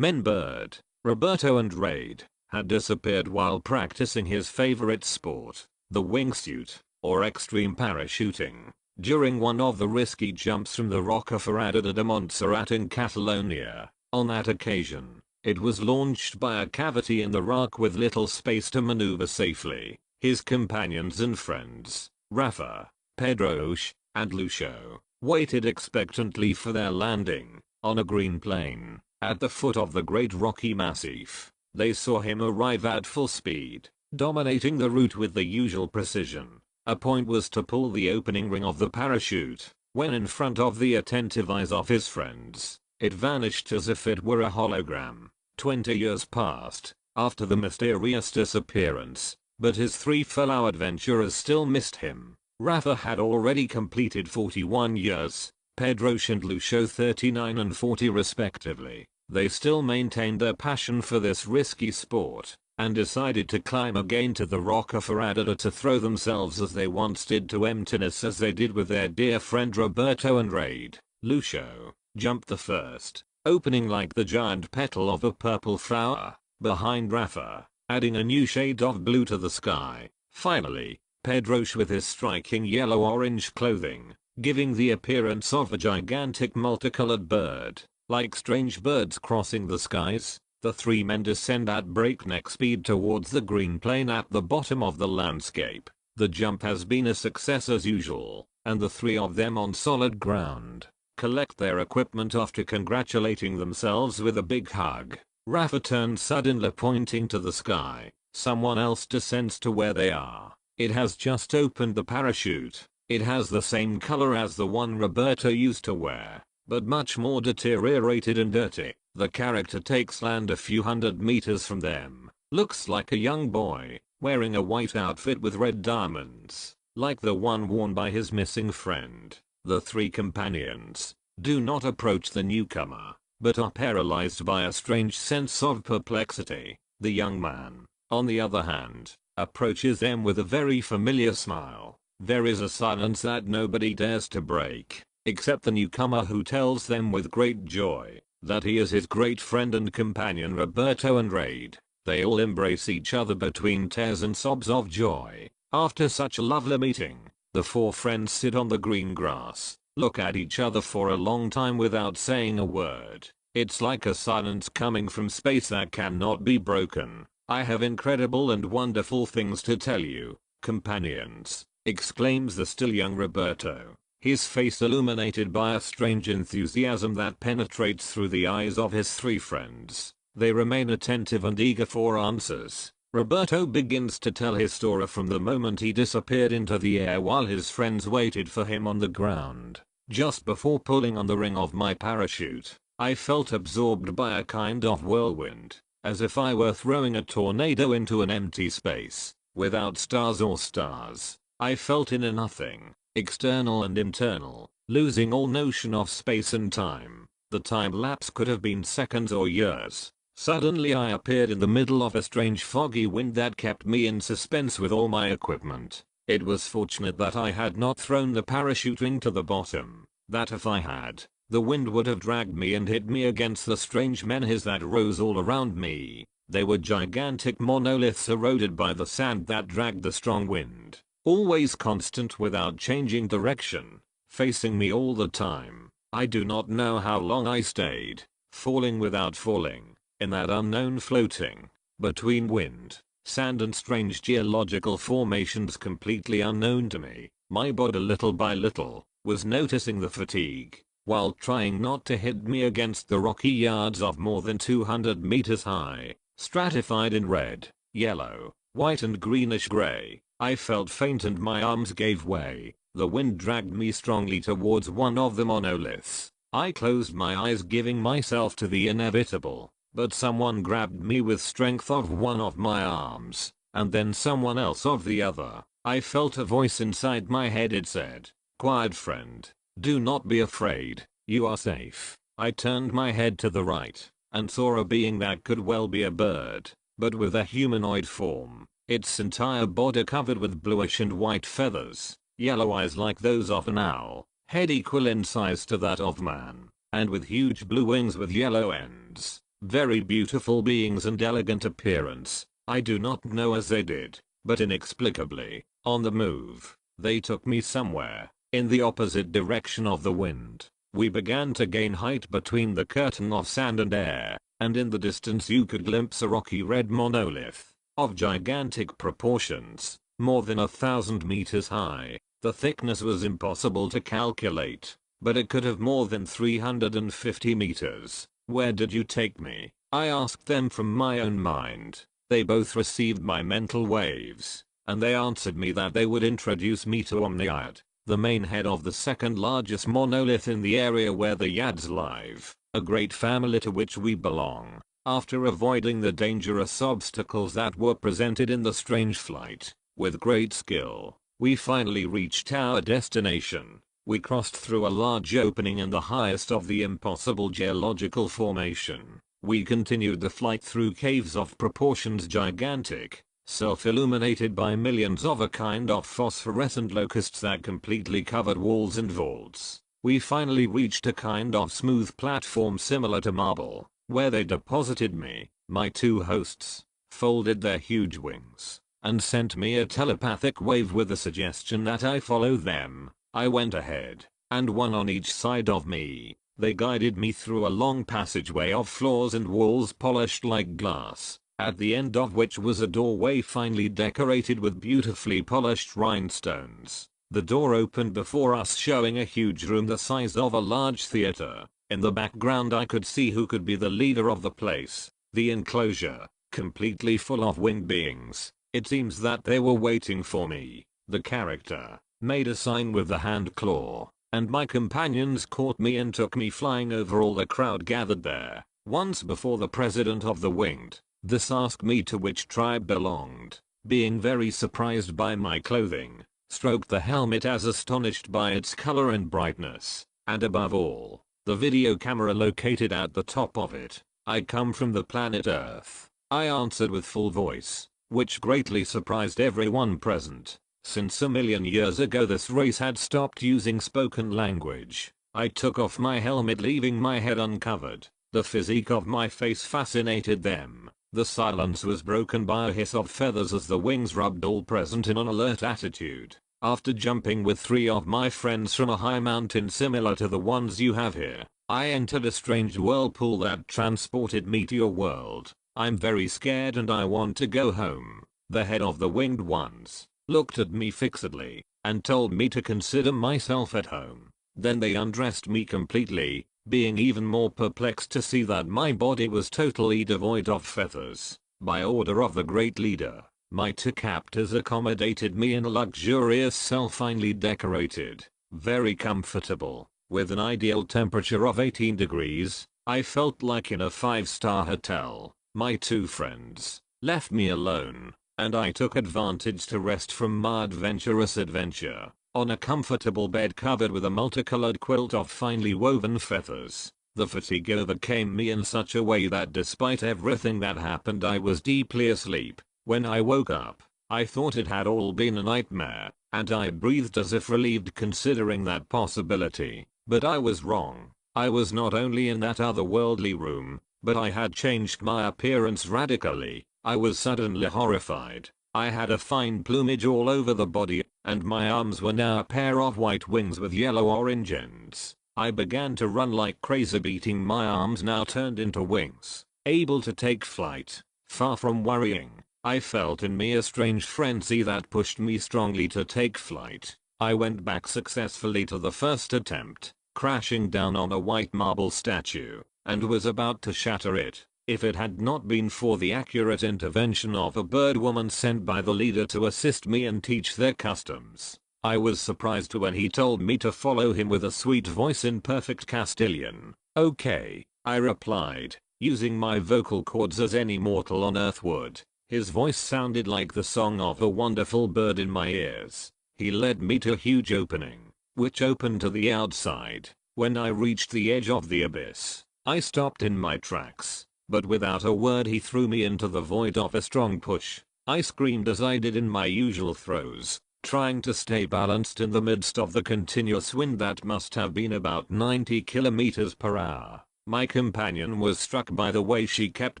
Men Bird, Roberto and Raid, had disappeared while practicing his favorite sport, the wingsuit, or extreme parachuting, during one of the risky jumps from the Roca Ferrada de Montserrat in Catalonia. On that occasion, it was launched by a cavity in the rock with little space to maneuver safely. His companions and friends, Rafa, Pedroche, and Lucio, waited expectantly for their landing, on a green plain, at the foot of the Great Rocky Massif. They saw him arrive at full speed, dominating the route with the usual precision. A point was to pull the opening ring of the parachute, when in front of the attentive eyes of his friends, it vanished as if it were a hologram. 20 years passed, after the mysterious disappearance, but his three fellow adventurers still missed him. Rafa had already completed 41 years, Pedroche and Lucio 39 and 40 respectively. They still maintained their passion for this risky sport, and decided to climb again to the Roca Ferrada to throw themselves as they once did to emptiness, as they did with their dear friend Roberto and Raid. Lucio jumped the first, opening like the giant petal of a purple flower, behind Rafa, adding a new shade of blue to the sky. Finally, Pedroche with his striking yellow-orange clothing, giving the appearance of a gigantic multicolored bird. Like strange birds crossing the skies, the three men descend at breakneck speed towards the green plain at the bottom of the landscape. The jump has been a success as usual, and the three of them on solid ground collect their equipment after congratulating themselves with a big hug. Rafa turns suddenly, pointing to the sky. Someone else descends to where they are. It has just opened the parachute. It has the same color as the one Roberto used to wear, but much more deteriorated and dirty. The character takes land a few hundred meters from them. Looks like a young boy, wearing a white outfit with red diamonds, like the one worn by his missing friend. The three companions do not approach the newcomer, but are paralyzed by a strange sense of perplexity. The young man, on the other hand, approaches them with a very familiar smile. There is a silence that nobody dares to break, except the newcomer, who tells them with great joy that he is his great friend and companion Roberto and Raid. They all embrace each other between tears and sobs of joy. After such a lovely meeting, the four friends sit on the green grass, look at each other for a long time without saying a word. It's like a silence coming from space that cannot be broken. "I have incredible and wonderful things to tell you, companions," exclaims the still young Roberto, his face illuminated by a strange enthusiasm that penetrates through the eyes of his three friends. They remain attentive and eager for answers. Roberto begins to tell his story from the moment he disappeared into the air while his friends waited for him on the ground. "Just before pulling on the ring of my parachute, I felt absorbed by a kind of whirlwind, as if I were throwing a tornado into an empty space, without stars or stars. I felt in a nothing, external and internal, losing all notion of space and time. The time lapse could have been seconds or years. Suddenly I appeared in the middle of a strange foggy wind that kept me in suspense with all my equipment. It was fortunate that I had not thrown the parachute ring to the bottom, that if I had, the wind would have dragged me and hit me against the strange menhirs that rose all around me. They were gigantic monoliths eroded by the sand that dragged the strong wind, always constant without changing direction, facing me all the time. I do not know how long I stayed, falling without falling, in that unknown floating, between wind, sand and strange geological formations completely unknown to me. My body little by little, was noticing the fatigue, while trying not to hit me against the rocky yards of more than 200 meters high, stratified in red, yellow, white and greenish gray. I felt faint and my arms gave way. The wind dragged me strongly towards one of the monoliths. I closed my eyes, giving myself to the inevitable, but someone grabbed me with strength of one of my arms, and then someone else of the other. I felt a voice inside my head. It said, "Quiet friend, do not be afraid, you are safe." I turned my head to the right, and saw a being that could well be a bird, but with a humanoid form, its entire body covered with bluish and white feathers, yellow eyes like those of an owl, head equal in size to that of man, and with huge blue wings with yellow ends. Very beautiful beings and elegant appearance. I do not know as they did, but inexplicably, on the move, they took me somewhere, in the opposite direction of the wind. We began to gain height between the curtain of sand and air, and in the distance you could glimpse a rocky red monolith, of gigantic proportions, more than 1,000 meters high. The thickness was impossible to calculate, but it could have more than 350 meters. Where did you take me? I asked them from my own mind. They both received my mental waves, and they answered me that they would introduce me to Omniad, the main head of the second largest monolith in the area where the Yads live, a great family to which we belong. After avoiding the dangerous obstacles that were presented in the strange flight, with great skill, we finally reached our destination. We crossed through a large opening in the highest of the impossible geological formation. We continued the flight through caves of proportions gigantic, self-illuminated by millions of a kind of phosphorescent locusts that completely covered walls and vaults. We finally reached a kind of smooth platform similar to marble, where they deposited me. My two hosts folded their huge wings and sent me a telepathic wave with the suggestion that I follow them. I went ahead, and one on each side of me. They guided me through a long passageway of floors and walls polished like glass, at the end of which was a doorway finely decorated with beautifully polished rhinestones. The door opened before us, showing a huge room the size of a large theater. In the background I could see who could be the leader of the place. The enclosure, completely full of winged beings. It seems that they were waiting for me. The character made a sign with the hand claw, and my companions caught me and took me flying over all the crowd gathered there. Once before the president of the winged, this asked me to which tribe belonged, being very surprised by my clothing, stroked the helmet as astonished by its color and brightness, and above all, the video camera located at the top of it. I come from the planet Earth, I answered with full voice, which greatly surprised everyone present. Since a million years ago this race had stopped using spoken language. I took off my helmet, leaving my head uncovered. The physique of my face fascinated them. The silence was broken by a hiss of feathers as the wings rubbed, all present in an alert attitude. After jumping with 3 of my friends from a high mountain similar to the ones you have here, I entered a strange whirlpool that transported me to your world. I'm very scared and I want to go home. The head of the winged ones looked at me fixedly, and told me to consider myself at home. Then they undressed me completely, being even more perplexed to see that my body was totally devoid of feathers. By order of the great leader, my 2 captors accommodated me in a luxurious cell finely decorated, very comfortable, with an ideal temperature of 18 degrees. I felt like in a 5-star hotel. My 2 friends left me alone, and I took advantage to rest from my adventurous adventure, on a comfortable bed covered with a multicolored quilt of finely woven feathers. The fatigue overcame me in such a way that despite everything that happened I was deeply asleep. When I woke up, I thought it had all been a nightmare, and I breathed as if relieved considering that possibility. But I was wrong. I was not only in that otherworldly room, but I had changed my appearance radically. I was suddenly horrified. I had a fine plumage all over the body, and my arms were now a pair of white wings with yellow-orange ends. I began to run like crazy, beating my arms now turned into wings, able to take flight. Far from worrying, I felt in me a strange frenzy that pushed me strongly to take flight. I went back successfully to the first attempt, crashing down on a white marble statue, and was about to shatter it, if it had not been for the accurate intervention of a bird woman sent by the leader to assist me and teach their customs. I was surprised when he told me to follow him with a sweet voice in perfect Castilian. Okay, I replied, using my vocal cords as any mortal on earth would. His voice sounded like the song of a wonderful bird in my ears. He led me to a huge opening, which opened to the outside. When I reached the edge of the abyss, I stopped in my tracks. But without a word he threw me into the void of a strong push. I screamed as I did in my usual throes, trying to stay balanced in the midst of the continuous wind that must have been about 90 km/h. My companion was struck by the way she kept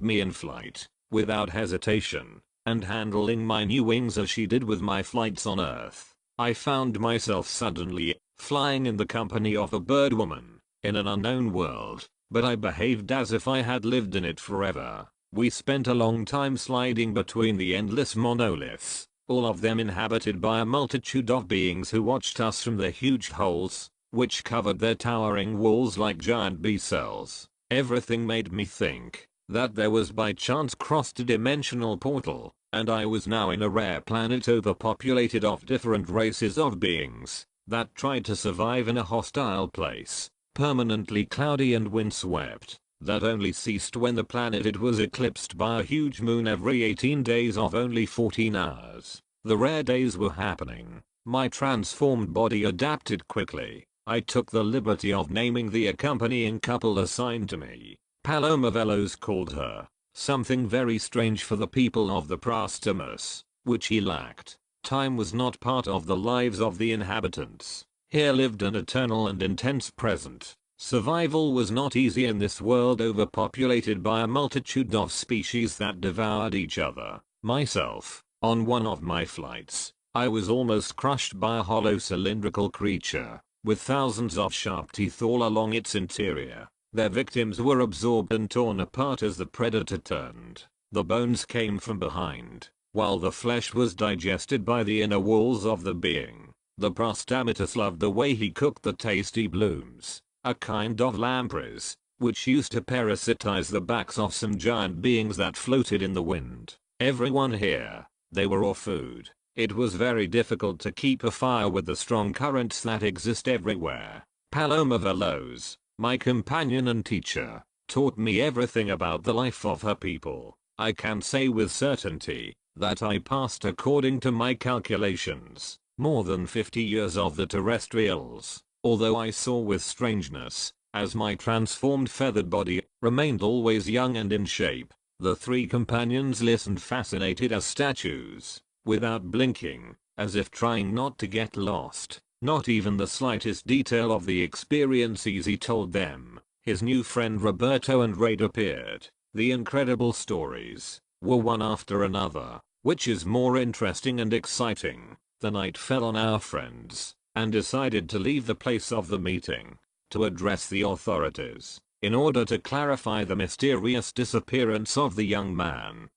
me in flight, without hesitation, and handling my new wings as she did with my flights on Earth. I found myself suddenly flying in the company of a bird woman, in an unknown world, but I behaved as if I had lived in it forever. We spent a long time sliding between the endless monoliths, all of them inhabited by a multitude of beings who watched us from the huge holes, which covered their towering walls like giant bee cells. Everything made me think that there was by chance crossed a dimensional portal, and I was now in a rare planet overpopulated of different races of beings that tried to survive in a hostile place, permanently cloudy and windswept, that only ceased when the planet it was eclipsed by a huge moon every 18 days of only 14 hours. The rare days were happening. My transformed body adapted quickly. I took the liberty of naming the accompanying couple assigned to me. Paloma Velos called her, something very strange for the people of the Prastamus, which he lacked. Time was not part of the lives of the inhabitants. Here lived an eternal and intense present. Survival was not easy in this world overpopulated by a multitude of species that devoured each other. Myself, on one of my flights, I was almost crushed by a hollow cylindrical creature, with thousands of sharp teeth all along its interior. Their victims were absorbed and torn apart as the predator turned. The bones came from behind, while the flesh was digested by the inner walls of the being. The Prostamitus loved the way he cooked the tasty blooms, a kind of lampreys, which used to parasitize the backs of some giant beings that floated in the wind. Everyone here, they were all food. It was very difficult to keep a fire with the strong currents that exist everywhere. Paloma Velos, my companion and teacher, taught me everything about the life of her people. I can say with certainty that I passed, according to my calculations, more than 50 years of the terrestrials, although I saw with strangeness, as my transformed feathered body remained always young and in shape. The three companions listened fascinated as statues, without blinking, as if trying not to get lost. Not even the slightest detail of the experiences he told them. His new friend Roberto and Raid appeared. The incredible stories were one after another. Which is more interesting and exciting? The night fell on our friends, and decided to leave the place of the meeting, to address the authorities, in order to clarify the mysterious disappearance of the young man.